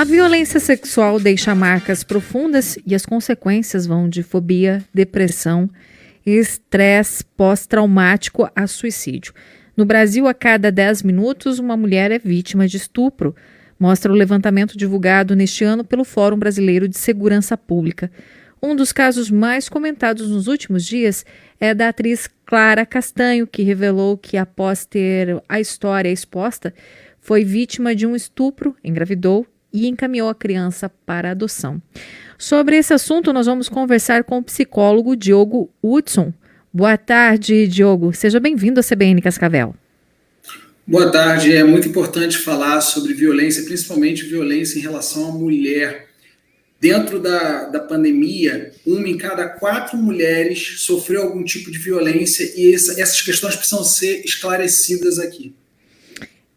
A violência sexual deixa marcas profundas e as consequências vão de fobia, depressão, estresse pós-traumático a suicídio. No Brasil, a cada 10 minutos, uma mulher é vítima de estupro, mostra o levantamento divulgado neste ano pelo Fórum Brasileiro de Segurança Pública. Um dos casos mais comentados nos últimos dias é da atriz Clara Castanho, que revelou que, após ter a história exposta, foi vítima de um estupro, engravidou e encaminhou a criança para adoção. Sobre esse assunto, nós vamos conversar com o psicólogo Diogo Hudson. Boa tarde, Diogo. Seja bem-vindo à CBN Cascavel. Boa tarde. É muito importante falar sobre violência, principalmente violência em relação à mulher. Dentro da pandemia, 1 em cada 4 mulheres sofreu algum tipo de violência e essas questões precisam ser esclarecidas aqui.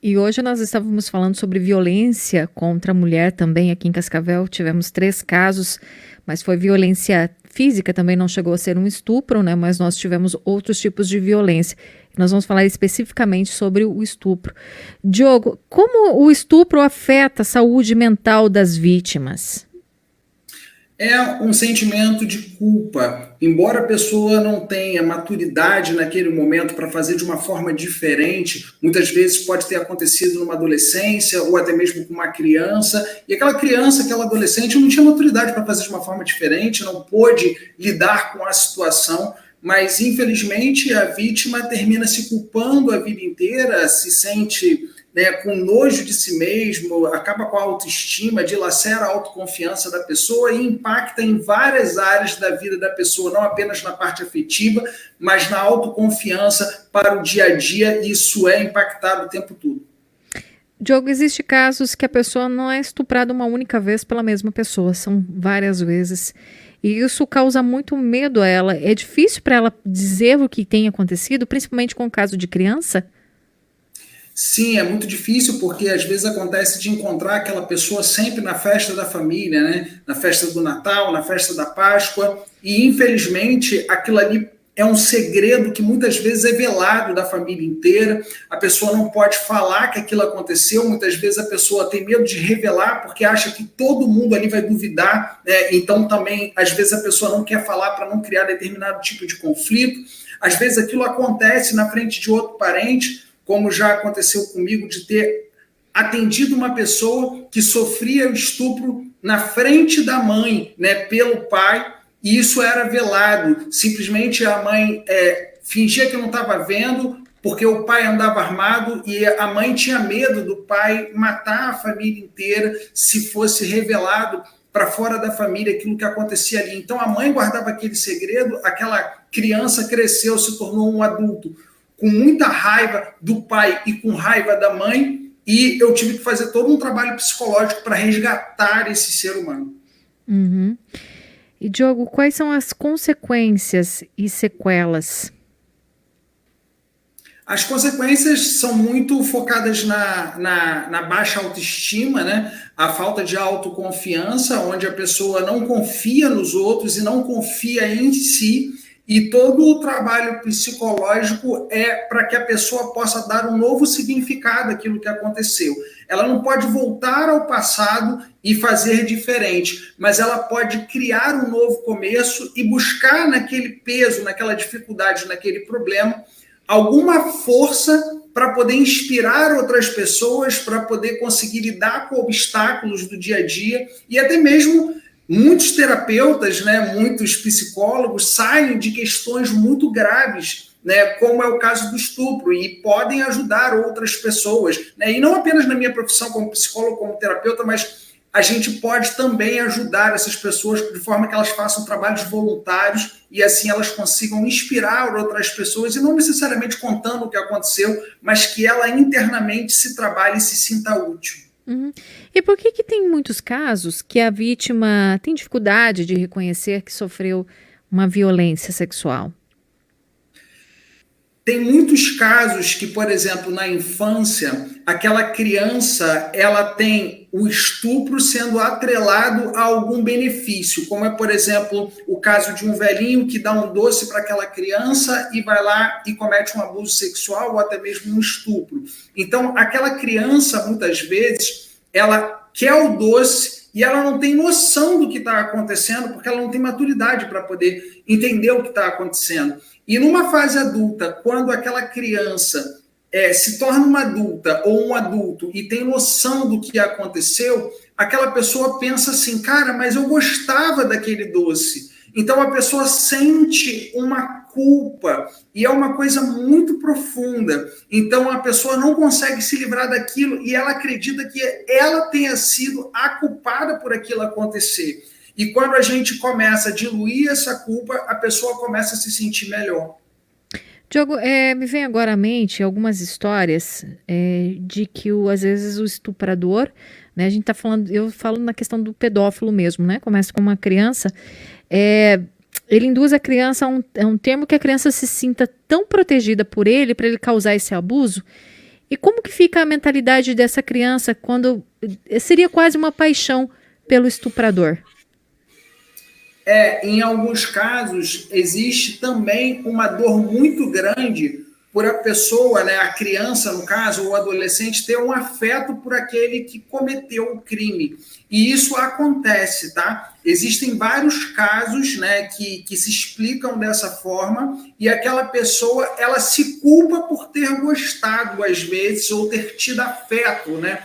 E hoje nós estávamos falando sobre violência contra a mulher também aqui em Cascavel. Tivemos 3 casos, mas foi violência física, também não chegou a ser um estupro, né? Mas nós tivemos outros tipos de violência. Nós vamos falar especificamente sobre o estupro. Diogo, como o estupro afeta a saúde mental das vítimas? É um sentimento de culpa. Embora a pessoa não tenha maturidade naquele momento para fazer de uma forma diferente, muitas vezes pode ter acontecido numa adolescência ou até mesmo com uma criança, e aquela criança, aquela adolescente não tinha maturidade para fazer de uma forma diferente, não pôde lidar com a situação, mas infelizmente a vítima termina se culpando a vida inteira, se sente com nojo de si mesmo, acaba com a autoestima, dilacera a autoconfiança da pessoa e impacta em várias áreas da vida da pessoa, não apenas na parte afetiva, mas na autoconfiança para o dia a dia, e isso é impactado o tempo todo. Diogo, existem casos que a pessoa não é estuprada uma única vez pela mesma pessoa, são várias vezes. E isso causa muito medo a ela. É difícil para ela dizer o que tem acontecido, principalmente com o caso de criança? Sim, é muito difícil porque às vezes acontece de encontrar aquela pessoa sempre na festa da família, né? Na festa do Natal, na festa da Páscoa, e infelizmente aquilo ali é um segredo que muitas vezes é velado da família inteira, a pessoa não pode falar que aquilo aconteceu, muitas vezes a pessoa tem medo de revelar porque acha que todo mundo ali vai duvidar, né? Então também às vezes a pessoa não quer falar para não criar determinado tipo de conflito, às vezes aquilo acontece na frente de outro parente, como já aconteceu comigo, de ter atendido uma pessoa que sofria o estupro na frente da mãe, né, pelo pai, e isso era velado. Simplesmente a mãe fingia que não estava vendo, porque o pai andava armado e a mãe tinha medo do pai matar a família inteira se fosse revelado para fora da família aquilo que acontecia ali. Então a mãe guardava aquele segredo, aquela criança cresceu, se tornou um adulto com muita raiva do pai e com raiva da mãe, e eu tive que fazer todo um trabalho psicológico para resgatar esse ser humano. Uhum. E, Diogo, quais são as consequências e sequelas? As consequências são muito focadas na baixa autoestima, né? A falta de autoconfiança, onde a pessoa não confia nos outros e não confia em si. E todo o trabalho psicológico é para que a pessoa possa dar um novo significado àquilo que aconteceu. Ela não pode voltar ao passado e fazer diferente, mas ela pode criar um novo começo e buscar naquele peso, naquela dificuldade, naquele problema, alguma força para poder inspirar outras pessoas, para poder conseguir lidar com obstáculos do dia a dia e até mesmo muitos terapeutas, né, muitos psicólogos saem de questões muito graves, né, como é o caso do estupro, e podem ajudar outras pessoas, né, e não apenas na minha profissão como psicólogo, como terapeuta, mas a gente pode também ajudar essas pessoas de forma que elas façam trabalhos voluntários e assim elas consigam inspirar outras pessoas, e não necessariamente contando o que aconteceu, mas que ela internamente se trabalhe e se sinta útil. Uhum. E por que tem muitos casos que a vítima tem dificuldade de reconhecer que sofreu uma violência sexual? Tem muitos casos que, por exemplo, na infância, aquela criança ela tem o estupro sendo atrelado a algum benefício, como é, por exemplo, o caso de um velhinho que dá um doce para aquela criança e vai lá e comete um abuso sexual ou até mesmo um estupro. Então, aquela criança, muitas vezes, ela quer o doce e ela não tem noção do que está acontecendo, porque ela não tem maturidade para poder entender o que está acontecendo. E numa fase adulta, quando aquela criança se torna uma adulta ou um adulto e tem noção do que aconteceu, aquela pessoa pensa assim, cara, mas eu gostava daquele doce. Então a pessoa sente uma culpa e é uma coisa muito profunda. Então a pessoa não consegue se livrar daquilo e ela acredita que ela tenha sido a culpada por aquilo acontecer. E quando a gente começa a diluir essa culpa, a pessoa começa a se sentir melhor. Diogo, me vem agora à mente algumas histórias de que às vezes o estuprador, né, a gente está falando, eu falo na questão do pedófilo mesmo, né? Começa com uma criança, ele induz a criança a um termo que a criança se sinta tão protegida por ele, para ele causar esse abuso. E como que fica a mentalidade dessa criança quando seria quase uma paixão pelo estuprador? Em alguns casos, existe também uma dor muito grande por a pessoa, né, a criança, no caso, ou o adolescente, ter um afeto por aquele que cometeu o crime. E isso acontece, tá? Existem vários casos, né, que se explicam dessa forma, e aquela pessoa, ela se culpa por ter gostado, às vezes, ou ter tido afeto, né?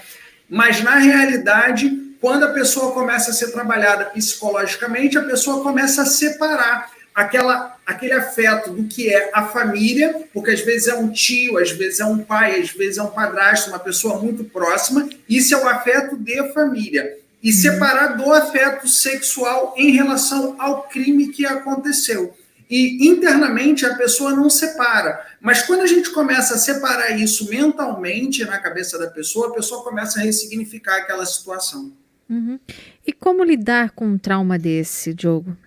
Mas, na realidade, quando a pessoa começa a ser trabalhada psicologicamente, a pessoa começa a separar aquele afeto do que é a família, porque às vezes é um tio, às vezes é um pai, às vezes é um padrasto, uma pessoa muito próxima, isso é o afeto de família. E separar do afeto sexual em relação ao crime que aconteceu. E internamente a pessoa não separa. Mas quando a gente começa a separar isso mentalmente na cabeça da pessoa, a pessoa começa a ressignificar aquela situação. Uhum. E como lidar com um trauma desse, Diogo?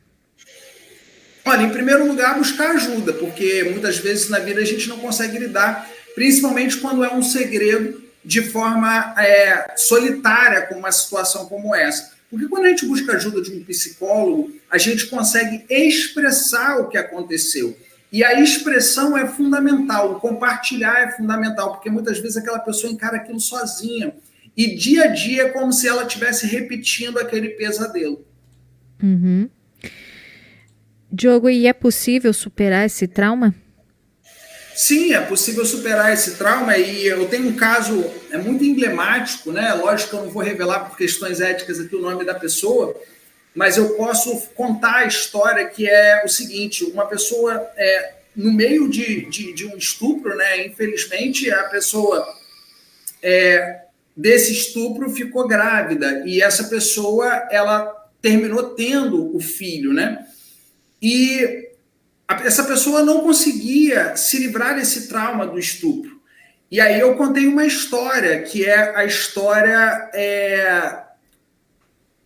Olha, em primeiro lugar, buscar ajuda, porque muitas vezes na vida a gente não consegue lidar, principalmente quando é um segredo de forma solitária com uma situação como essa. Porque quando a gente busca ajuda de um psicólogo, a gente consegue expressar o que aconteceu. E a expressão é fundamental, o compartilhar é fundamental, porque muitas vezes aquela pessoa encara aquilo sozinha. E dia a dia é como se ela estivesse repetindo aquele pesadelo. Uhum. Diogo, e é possível superar esse trauma? Sim, é possível superar esse trauma e eu tenho um caso muito emblemático, né? Lógico que eu não vou revelar por questões éticas aqui o nome da pessoa, mas eu posso contar a história que é o seguinte, uma pessoa no meio de um estupro, né? Infelizmente, a pessoa desse estupro ficou grávida e essa pessoa, ela terminou tendo o filho, né? E essa pessoa não conseguia se livrar desse trauma do estupro. E aí eu contei uma história, que é a história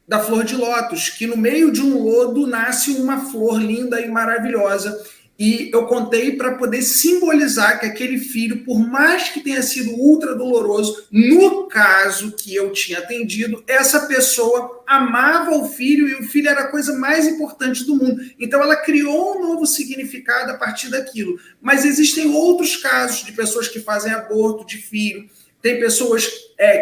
da flor de lótus, que no meio de um lodo nasce uma flor linda e maravilhosa. E eu contei para poder simbolizar que aquele filho, por mais que tenha sido ultra doloroso, no caso que eu tinha atendido, essa pessoa amava o filho e o filho era a coisa mais importante do mundo. Então ela criou um novo significado a partir daquilo. Mas existem outros casos de pessoas que fazem aborto de filho. Tem pessoas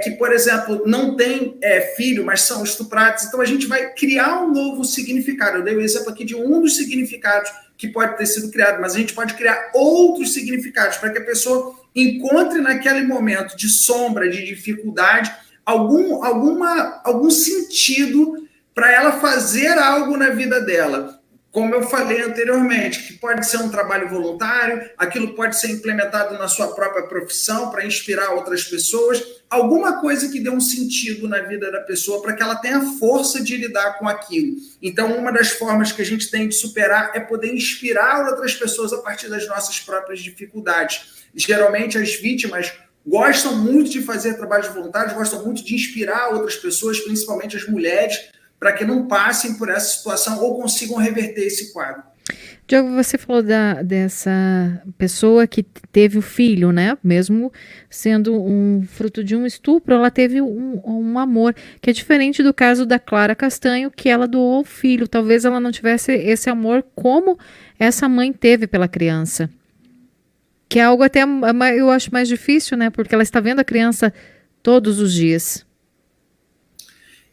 que, por exemplo, não têm filho, mas são estupradas. Então a gente vai criar um novo significado. Eu dei o exemplo aqui de um dos significados que pode ter sido criado, mas a gente pode criar outros significados para que a pessoa encontre naquele momento de sombra, de dificuldade, algum sentido para ela fazer algo na vida dela. Como eu falei anteriormente, que pode ser um trabalho voluntário, aquilo pode ser implementado na sua própria profissão para inspirar outras pessoas, alguma coisa que dê um sentido na vida da pessoa para que ela tenha força de lidar com aquilo. Então, uma das formas que a gente tem de superar é poder inspirar outras pessoas a partir das nossas próprias dificuldades. Geralmente, as vítimas gostam muito de fazer trabalhos voluntários, gostam muito de inspirar outras pessoas, principalmente as mulheres, para que não passem por essa situação ou consigam reverter esse quadro. Diogo, você falou dessa pessoa que teve o filho, né? Mesmo sendo um fruto de um estupro, ela teve um amor, que é diferente do caso da Clara Castanho, que ela doou o filho. Talvez ela não tivesse esse amor como essa mãe teve pela criança. Que é algo até, eu acho, mais difícil, né? Porque ela está vendo a criança todos os dias.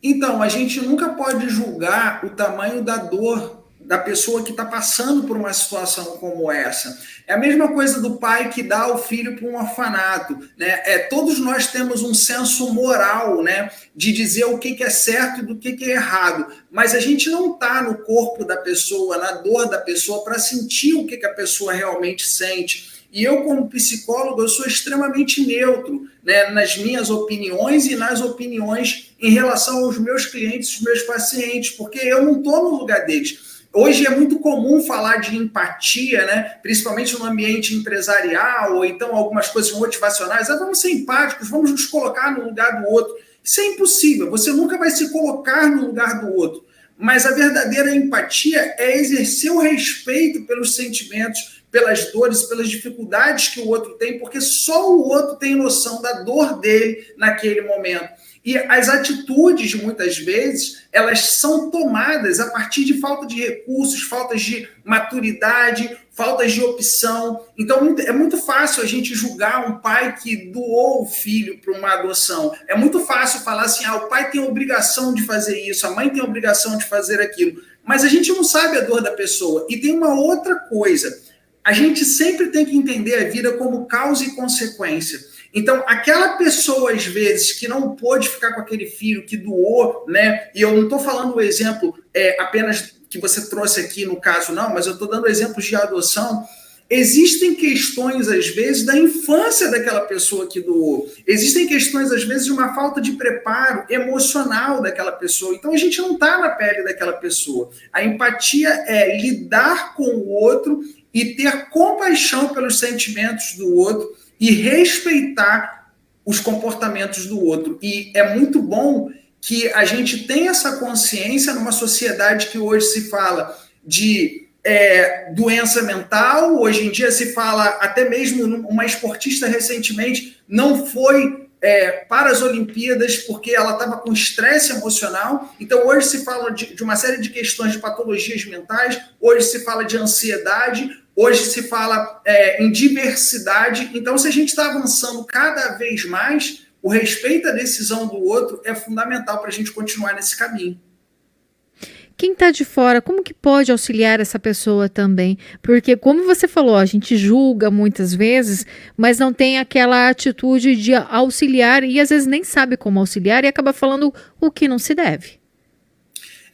Então, a gente nunca pode julgar o tamanho da dor da pessoa que está passando por uma situação como essa. É a mesma coisa do pai que dá o filho para um orfanato, né? Todos nós temos um senso moral, né, de dizer o que é certo e do que é errado, mas a gente não está no corpo da pessoa, na dor da pessoa, para sentir o que a pessoa realmente sente. E eu, como psicólogo, eu sou extremamente neutro, né, nas minhas opiniões e nas opiniões em relação aos meus clientes, os meus pacientes, porque eu não estou no lugar deles. Hoje é muito comum falar de empatia, né? Principalmente no ambiente empresarial, ou então algumas coisas motivacionais. Vamos ser empáticos, vamos nos colocar no lugar do outro. Isso é impossível, você nunca vai se colocar no lugar do outro. Mas a verdadeira empatia é exercer o respeito pelos sentimentos, pelas dores, pelas dificuldades que o outro tem, porque só o outro tem noção da dor dele naquele momento. E as atitudes, muitas vezes, elas são tomadas a partir de falta de recursos, faltas de maturidade, faltas de opção. Então, é muito fácil a gente julgar um pai que doou o filho para uma adoção. É muito fácil falar assim, o pai tem a obrigação de fazer isso, a mãe tem a obrigação de fazer aquilo. Mas a gente não sabe a dor da pessoa. E tem uma outra coisa. A gente sempre tem que entender a vida como causa e consequência. Então, aquela pessoa, às vezes, que não pôde ficar com aquele filho, que doou, né? E eu não estou falando o exemplo apenas que você trouxe aqui no caso, não, mas eu estou dando exemplos de adoção. Existem questões, às vezes, da infância daquela pessoa que doou. Existem questões, às vezes, de uma falta de preparo emocional daquela pessoa. Então, a gente não está na pele daquela pessoa. A empatia é lidar com o outro e ter compaixão pelos sentimentos do outro e respeitar os comportamentos do outro. E é muito bom que a gente tenha essa consciência numa sociedade que hoje se fala de doença mental, hoje em dia se fala, até mesmo uma esportista recentemente não foi para as Olimpíadas porque ela estava com estresse emocional. Então hoje se fala de uma série de questões de patologias mentais, hoje se fala de ansiedade, hoje se fala em diversidade. Então, se a gente está avançando cada vez mais, o respeito à decisão do outro é fundamental para a gente continuar nesse caminho. Quem está de fora, como que pode auxiliar essa pessoa também? Porque, como você falou, a gente julga muitas vezes, mas não tem aquela atitude de auxiliar e às vezes nem sabe como auxiliar e acaba falando o que não se deve.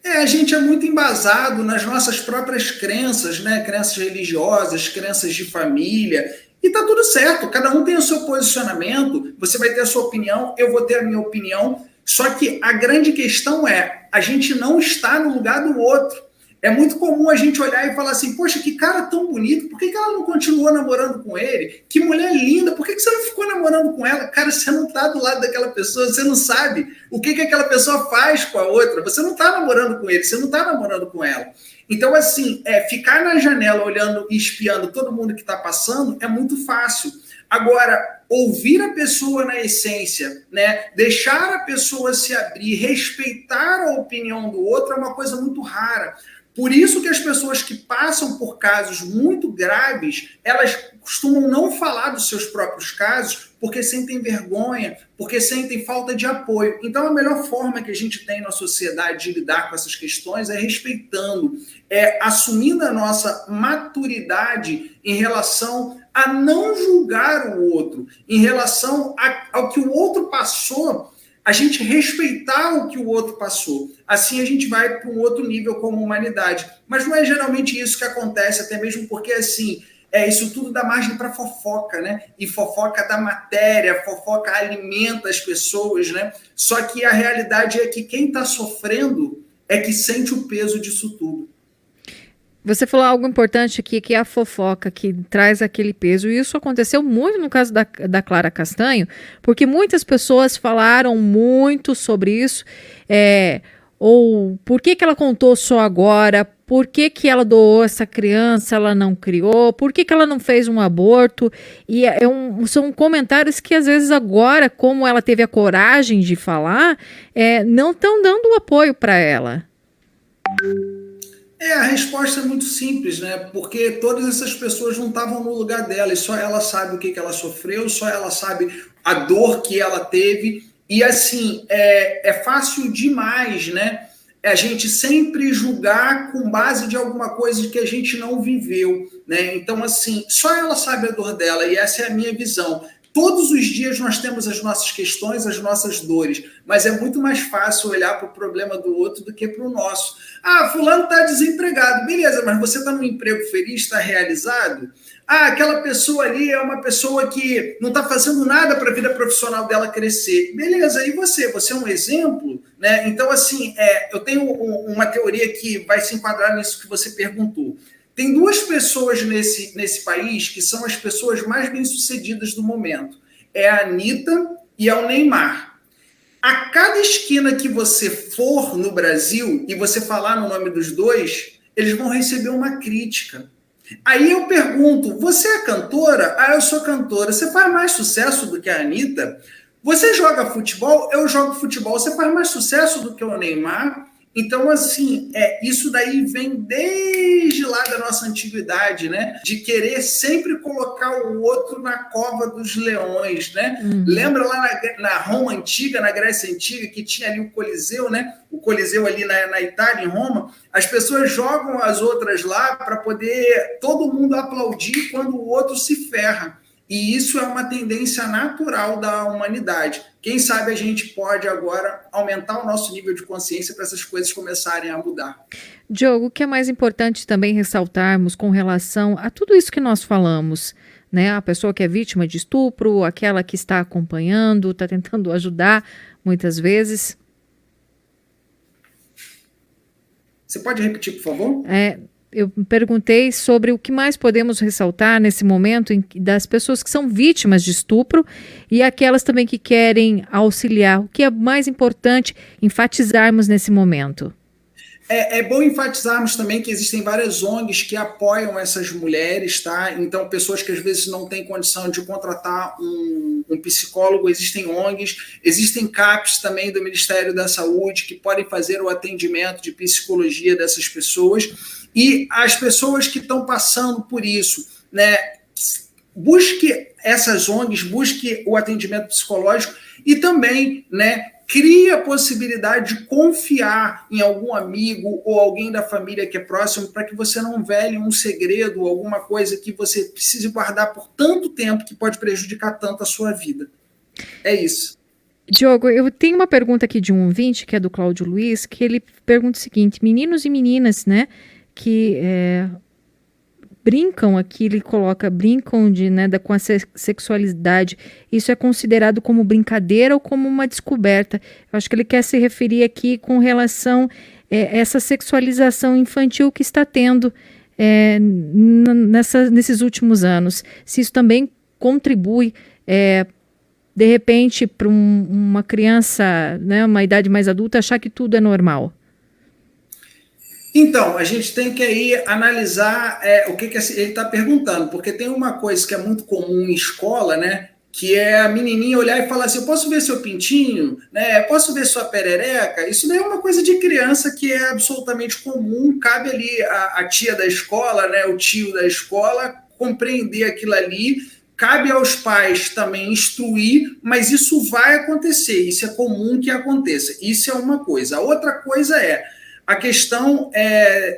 A gente é muito embasado nas nossas próprias crenças, né? Crenças religiosas, crenças de família, e tá tudo certo, cada um tem o seu posicionamento, você vai ter a sua opinião, eu vou ter a minha opinião, só que a grande questão a gente não está no lugar do outro. É muito comum a gente olhar e falar assim, poxa, que cara tão bonito, por que ela não continuou namorando com ele? Que mulher linda, por que você não ficou namorando com ela? Cara, você não está do lado daquela pessoa, você não sabe o que aquela pessoa faz com a outra, você não está namorando com ele, você não está namorando com ela. Então, assim, ficar na janela olhando e espiando todo mundo que está passando é muito fácil. Agora, ouvir a pessoa na essência, né? Deixar a pessoa se abrir, respeitar a opinião do outro é uma coisa muito rara. Por isso que as pessoas que passam por casos muito graves, elas costumam não falar dos seus próprios casos porque sentem vergonha, porque sentem falta de apoio. Então, a melhor forma que a gente tem na sociedade de lidar com essas questões é respeitando, assumindo a nossa maturidade em relação a não julgar o outro, em relação ao que o outro passou, a gente respeitar o que o outro passou. Assim a gente vai para um outro nível como humanidade. Mas não é geralmente isso que acontece, até mesmo porque, assim, isso tudo dá margem para fofoca, né? E fofoca da matéria, fofoca alimenta as pessoas, né? Só que a realidade é que quem está sofrendo é que sente o peso disso tudo. Você falou algo importante aqui, que é a fofoca, que traz aquele peso. E isso aconteceu muito no caso da Clara Castanho, porque muitas pessoas falaram muito sobre isso. Ou por que ela contou só agora? Por que ela doou essa criança, ela não criou? Por que ela não fez um aborto? E são comentários que às vezes agora, como ela teve a coragem de falar, não estão dando apoio para ela. A resposta é muito simples, né? Porque todas essas pessoas não estavam no lugar dela e só ela sabe o que ela sofreu, só ela sabe a dor que ela teve. E assim, é fácil demais, né? A gente sempre julgar com base de alguma coisa que a gente não viveu, né? Então, assim, só ela sabe a dor dela, e essa é a minha visão. Todos os dias nós temos as nossas questões, as nossas dores, mas é muito mais fácil olhar para o problema do outro do que para o nosso. Ah, fulano está desempregado. Beleza, mas você está num emprego feliz, está realizado? Ah, aquela pessoa ali é uma pessoa que não está fazendo nada para a vida profissional dela crescer. Beleza, e você? Você é um exemplo? Né? Então, assim, eu tenho uma teoria que vai se enquadrar nisso que você perguntou. Tem duas pessoas nesse país que são as pessoas mais bem-sucedidas do momento. É a Anitta e é o Neymar. A cada esquina que você for no Brasil e você falar no nome dos dois, eles vão receber uma crítica. Aí eu pergunto, você é cantora? Ah, eu sou cantora. Você faz mais sucesso do que a Anitta? Você joga futebol? Eu jogo futebol. Você faz mais sucesso do que o Neymar? Então, assim, isso daí vem desde lá da nossa antiguidade, né? De querer sempre colocar o outro na cova dos leões, né? Lembra lá na Roma Antiga, na Grécia Antiga, que tinha ali o Coliseu, né? O Coliseu ali na Itália, em Roma. As pessoas jogam as outras lá para poder todo mundo aplaudir quando o outro se ferra. E isso é uma tendência natural da humanidade. Quem sabe a gente pode agora aumentar o nosso nível de consciência para essas coisas começarem a mudar. Diogo, o que é mais importante também ressaltarmos com relação a tudo isso que nós falamos, né? A pessoa que é vítima de estupro, aquela que está acompanhando, está tentando ajudar muitas vezes. Você pode repetir, por favor? Eu perguntei sobre o que mais podemos ressaltar nesse momento das pessoas que são vítimas de estupro e aquelas também que querem auxiliar. O que é mais importante enfatizarmos nesse momento? É bom enfatizarmos também que existem várias ONGs que apoiam essas mulheres, tá? Então, pessoas que às vezes não têm condição de contratar um psicólogo, existem ONGs, existem CAPs também do Ministério da Saúde que podem fazer o atendimento de psicologia dessas pessoas. E as pessoas que estão passando por isso, né? Busque essas ONGs, busque o atendimento psicológico e também, né? Cria a possibilidade de confiar em algum amigo ou alguém da família que é próximo para que você não vele um segredo ou alguma coisa que você precise guardar por tanto tempo que pode prejudicar tanto a sua vida. É isso. Diogo, eu tenho uma pergunta aqui de um ouvinte, que é do Cláudio Luiz, que ele pergunta o seguinte: meninos e meninas, né, que brincam aqui, ele coloca, brincam com a sexualidade, isso é considerado como brincadeira ou como uma descoberta? Eu acho que ele quer se referir aqui com relação a essa sexualização infantil que está tendo nesses últimos anos. Se isso também contribui, de repente, para uma criança, né, uma idade mais adulta, achar que tudo é normal. Então, a gente tem que aí analisar o que ele está perguntando, porque tem uma coisa que é muito comum em escola, né? Que é a menininha olhar e falar assim: eu posso ver seu pintinho? Né? Posso ver sua perereca? Isso daí é uma coisa de criança que é absolutamente comum. Cabe ali a tia da escola, né? O tio da escola compreender aquilo ali. Cabe aos pais também instruir, mas isso vai acontecer. Isso é comum que aconteça. Isso é uma coisa. A outra coisa é a questão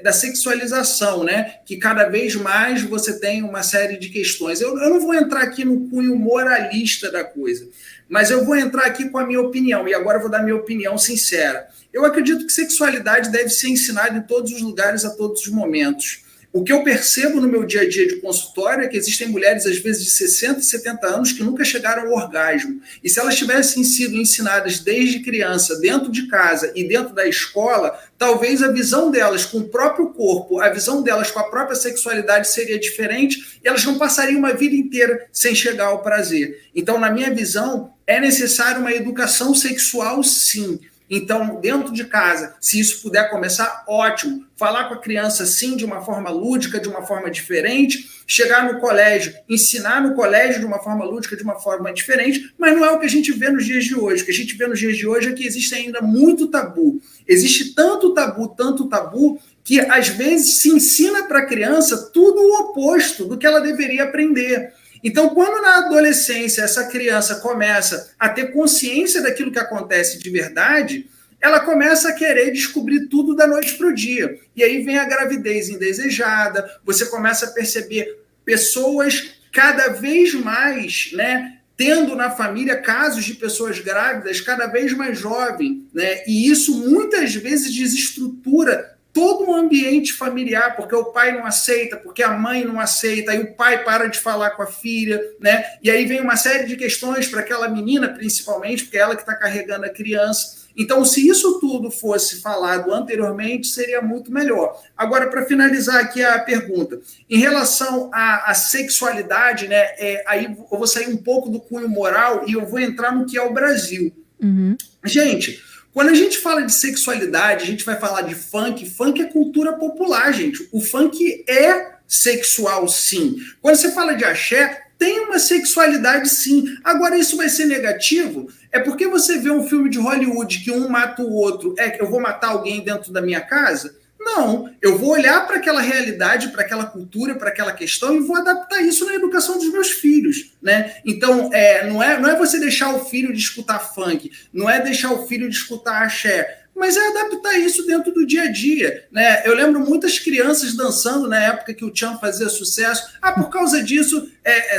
da sexualização, né? Que cada vez mais você tem uma série de questões. Eu não vou entrar aqui no cunho moralista da coisa, mas eu vou entrar aqui com a minha opinião, e agora eu vou dar minha opinião sincera. Eu acredito que sexualidade deve ser ensinada em todos os lugares, a todos os momentos. O que eu percebo no meu dia a dia de consultório é que existem mulheres, às vezes, de 60 e 70 anos que nunca chegaram ao orgasmo. E se elas tivessem sido ensinadas desde criança, dentro de casa e dentro da escola, talvez a visão delas com o próprio corpo, a visão delas com a própria sexualidade seria diferente e elas não passariam uma vida inteira sem chegar ao prazer. Então, na minha visão, é necessário uma educação sexual, sim. Então, dentro de casa, se isso puder começar, ótimo. Falar com a criança, sim, de uma forma lúdica, de uma forma diferente. Chegar no colégio, ensinar no colégio de uma forma lúdica, de uma forma diferente. Mas não é o que a gente vê nos dias de hoje. O que a gente vê nos dias de hoje é que existe ainda muito tabu. Existe tanto tabu, que às vezes se ensina para a criança tudo o oposto do que ela deveria aprender. Então, quando na adolescência essa criança começa a ter consciência daquilo que acontece de verdade, ela começa a querer descobrir tudo da noite para o dia. E aí vem a gravidez indesejada, você começa a perceber pessoas cada vez mais, né, tendo na família casos de pessoas grávidas cada vez mais jovens, né? E isso muitas vezes desestrutura todo o ambiente familiar, porque o pai não aceita, porque a mãe não aceita, aí o pai para de falar com a filha, né? E aí vem uma série de questões para aquela menina, principalmente, porque é ela que está carregando a criança. Então, se isso tudo fosse falado anteriormente, seria muito melhor. Agora, para finalizar aqui a pergunta, em relação à sexualidade, né? Aí eu vou sair um pouco do cunho moral e eu vou entrar no que é o Brasil. Uhum. Gente, quando a gente fala de sexualidade, a gente vai falar de funk. Funk é cultura popular, gente. O funk é sexual, sim. Quando você fala de axé, tem uma sexualidade, sim. Agora, isso vai ser negativo? É porque você vê um filme de Hollywood que um mata o outro, que eu vou matar alguém dentro da minha casa? Não, eu vou olhar para aquela realidade, para aquela cultura, para aquela questão e vou adaptar isso na educação dos meus filhos, né? Então, não é você deixar o filho de escutar funk, não é deixar o filho de escutar axé, mas é adaptar isso dentro do dia a dia, né? Eu lembro muitas crianças dançando na época que o Tchan fazia sucesso. Por causa disso,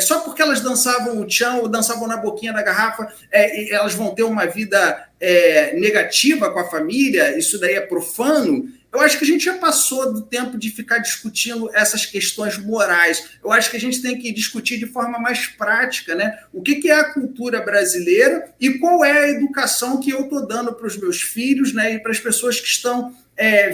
só porque elas dançavam o Tchan ou dançavam na boquinha da garrafa, elas vão ter uma vida negativa com a família, isso daí é profano. Eu acho que a gente já passou do tempo de ficar discutindo essas questões morais. Eu acho que a gente tem que discutir de forma mais prática, né? O que é a cultura brasileira e qual é a educação que eu estou dando para os meus filhos, né? E para as pessoas que estão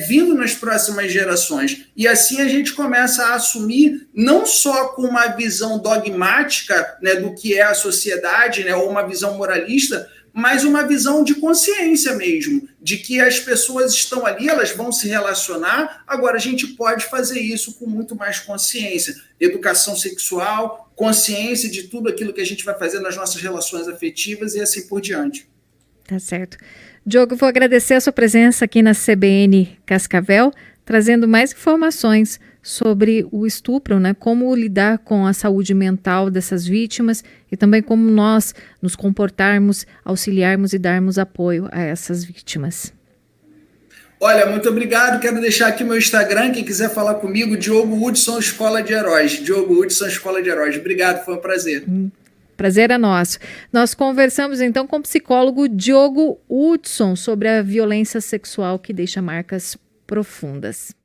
vindo nas próximas gerações. E assim a gente começa a assumir, não só com uma visão dogmática, né, do que é a sociedade, né, ou uma visão moralista, mas uma visão de consciência mesmo, de que as pessoas estão ali, elas vão se relacionar, agora a gente pode fazer isso com muito mais consciência. Educação sexual, consciência de tudo aquilo que a gente vai fazer nas nossas relações afetivas e assim por diante. Tá certo. Diogo, vou agradecer a sua presença aqui na CBN Cascavel, trazendo mais informações sobre o estupro, né? Como lidar com a saúde mental dessas vítimas e também como nós nos comportarmos, auxiliarmos e darmos apoio a essas vítimas. Olha, muito obrigado. Quero deixar aqui meu Instagram. Quem quiser falar comigo, Diogo Hudson Escola de Heróis. Diogo Hudson Escola de Heróis. Obrigado, foi um prazer. Prazer é nosso. Nós conversamos então com o psicólogo Diogo Hudson sobre a violência sexual que deixa marcas profundas.